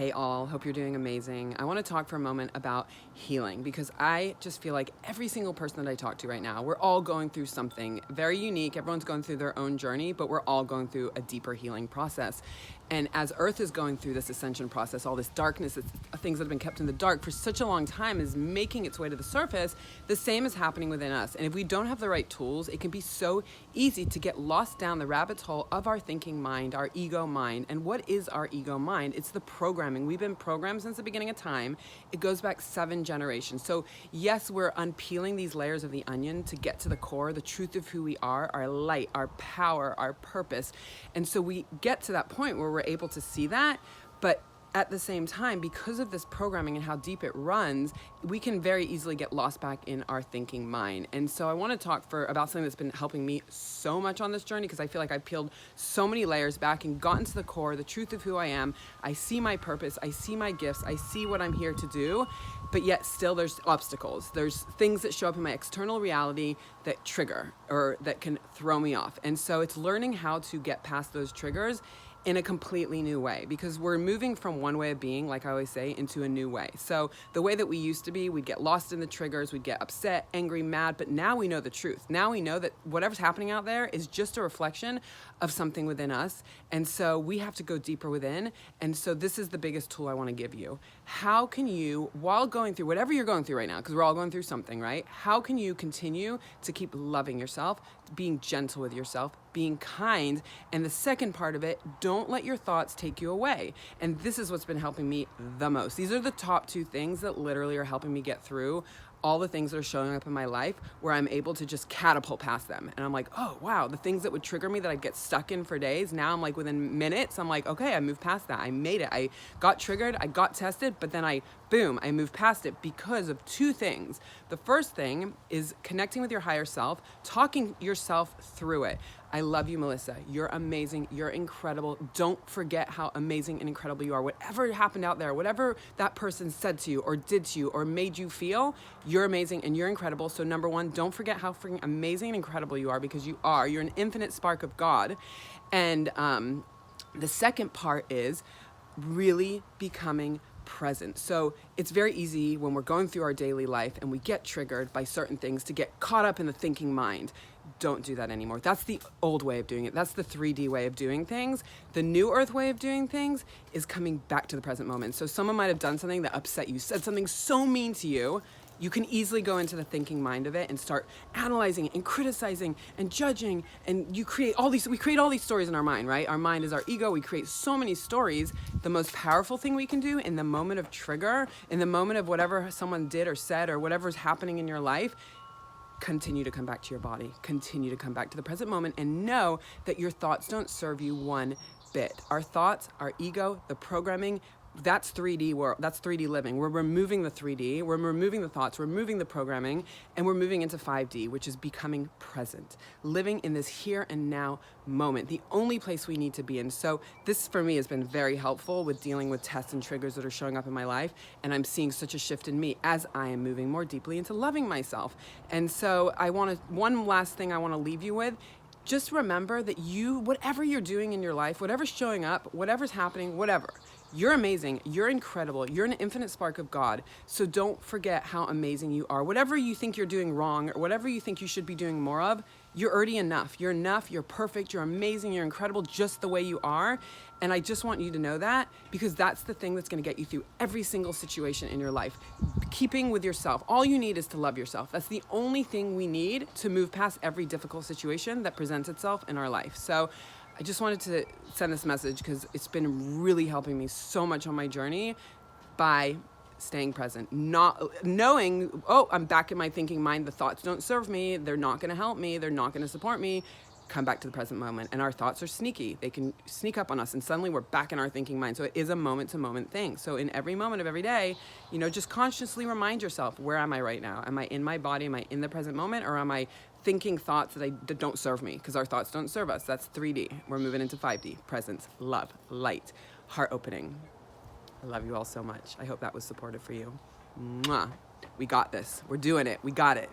Hey all, hope you're doing amazing. I want to talk for a moment about healing because I just feel like every single person that I talk to right now, we're all going through something very unique. Everyone's going through their own journey, but we're all going through a deeper healing process. And as Earth is going through this ascension process, all this darkness, things that have been kept in the dark for such a long time is making its way to the surface, the same is happening within us. And if we don't have the right tools, it can be so easy to get lost down the rabbit hole of our thinking mind, our ego mind. And what is our ego mind? It's the programming. We've been programmed since the beginning of time. It goes back 7 generations. So yes, we're unpeeling these layers of the onion to get to the core, the truth of who we are, our light, our power, our purpose. And so we get to that point where we're able to see that, but at the same time, because of this programming and how deep it runs, we can very easily get lost back in our thinking mind. And so I want to talk about something that's been helping me so much on this journey, because I feel like I've peeled so many layers back and gotten to the core, the truth of who I am. I see my purpose, I see my gifts, I see what I'm here to do, but yet still there's obstacles. There's things that show up in my external reality that trigger or that can throw me off. And so it's learning how to get past those triggers in a completely new way, because we're moving from one way of being, like I always say, into a new way. So the way that we used to be, we'd get lost in the triggers, we'd get upset, angry, mad, but now we know the truth. Now we know that whatever's happening out there is just a reflection of something within us. And so we have to go deeper within. And so this is the biggest tool I want to give you. How can you, while going through whatever you're going through right now, because we're all going through something, right? How can you continue to keep loving yourself, being gentle with yourself, being kind? And the second part of it, don't let your thoughts take you away. And this is what's been helping me the most. These are the top 2 things that literally are helping me get through all the things that are showing up in my life, where I'm able to just catapult past them. And I'm like, oh, wow, the things that would trigger me that I'd get stuck in for days, now I'm like, within minutes, I'm like, okay, I moved past that. I made it. I got triggered, I got tested, but then I moved past it because of 2 things. The first thing is connecting with your higher self, talking yourself through it. I love you, Melissa. You're amazing. You're incredible. Don't forget how amazing and incredible you are. Whatever happened out there, whatever that person said to you or did to you or made you feel, you're amazing and you're incredible. So number 1, don't forget how freaking amazing and incredible you are, because you are. You're an infinite spark of God. And the second part is really becoming present. So it's very easy when we're going through our daily life and we get triggered by certain things to get caught up in the thinking mind. Don't do that anymore. That's the old way of doing it. That's the 3D way of doing things. The new earth way of doing things is coming back to the present moment. So someone might have done something that upset you, said something so mean to you. You can easily go into the thinking mind of it and start analyzing and criticizing and judging. And we create all these stories in our mind, right? Our mind is our ego. We create so many stories. The most powerful thing we can do in the moment of trigger, in the moment of whatever someone did or said or whatever's happening in your life, continue to come back to your body, continue to come back to the present moment, and know that your thoughts don't serve you one bit. Our thoughts, our ego, the programming, that's 3D world, that's 3D living. We're removing the 3D, we're removing the thoughts, we're removing the programming, and we're moving into 5D, which is becoming present, living in this here and now moment, the only place we need to be in. So this for me has been very helpful with dealing with tests and triggers that are showing up in my life, and I'm seeing such a shift in me as I am moving more deeply into loving myself. And so one last thing I want to leave you with. Just remember that whatever you're doing in your life, whatever's showing up, whatever's happening, whatever, you're amazing, you're incredible, you're an infinite spark of God. So don't forget how amazing you are. Whatever you think you're doing wrong or whatever you think you should be doing more of, you're already enough. You're enough, you're perfect, you're amazing, you're incredible just the way you are. And I just want you to know that, because that's the thing that's going to get you through every single situation in your life. Keeping with yourself. All you need is to love yourself. That's the only thing we need to move past every difficult situation that presents itself in our life. So I just wanted to send this message because it's been really helping me so much on my journey by staying present, not knowing, oh, I'm back in my thinking mind. The thoughts don't serve me. They're not going to help me. They're not going to support me. Come back to the present moment. And our thoughts are sneaky. They can sneak up on us and suddenly we're back in our thinking mind. So it is a moment to moment thing. So in every moment of every day, just consciously remind yourself, where am I right now? Am I in my body? Am I in the present moment? Or am I thinking thoughts that don't serve me? Because our thoughts don't serve us. That's 3D. We're moving into 5D. Presence, love, light, heart opening. I love you all so much. I hope that was supportive for you. Mwah. We got this. We're doing it. We got it.